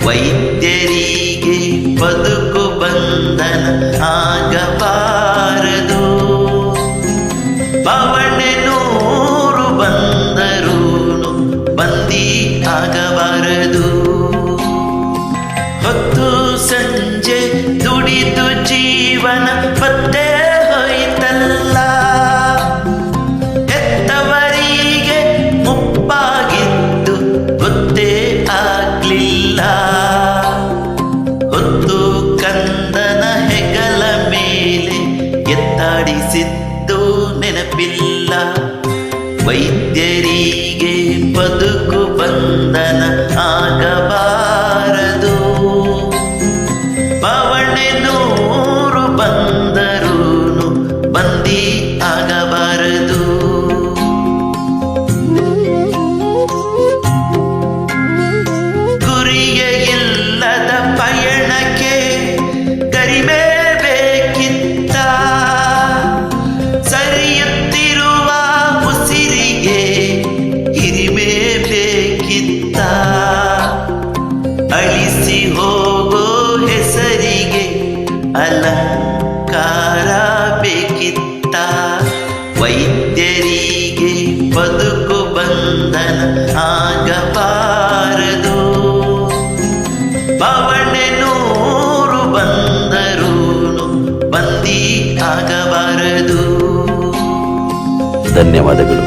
ವೈದ್ಯರಿಗೆ ಬದುಕು ಬಂಧನ ಆಗಬಾರದು. ಬವಣೆ ನೂರು ಬಂದರೂನು ಬಂದಿ ಆಗಬಾರದು. ಹೊತ್ತು ಸಂಜೆ ದುಡಿದು ಜೀವನ ಪತ್ತೆ ಹೋಯ್ತಲ್ಲ, ಹೆತ್ತವರಿಗೆ ಮುಪ್ಪಾಗಿದ್ದು ಗೊತ್ತೇ ಆಗ್ಲಿಲ್ಲ. ಹೊತ್ತು ಕಂದನ ಹೆಗಲ ಮೇಲೆ ಎತ್ತಾಡಿಸಿದ್ದು ನೆನಪಿಲ್ಲ. ವೈದ್ಯರಿಗೆ ಬದುಕು ಬಂಧನ ಆಗಬಾರದು. ಬವಣೆ ನೂರು ಬಂದರೂನು ಬಂದಿ ಆಗಬಾರದು. ಗುರಿಯ ಇಲ್ಲದ ಪಯಣಕ್ಕೆ ಗರಿಮೆ ಬೇಕಿತ್ತ, ಸರಿಯುತ್ತಿರುವ ಉಸಿರಿಗೆ ಹಿರಿಮೆ ಬೇಕಿತ್ತ. ಅಳಿಸಿ ಹೋಗೋ ಹೆಸರಿಗೆ ಅಲಂಕಾರ ಬೇಕಿತ್ತ. ವೈದ್ಯರಿಗೆ ಬದುಕು ಬಂಧನ ಆಗಬಾರದು. ಬವಣೆ ನೂರು ಬಂದರೂನು ಬಂದಿ ಆಗಬಾರದು. ಧನ್ಯವಾದಗಳು.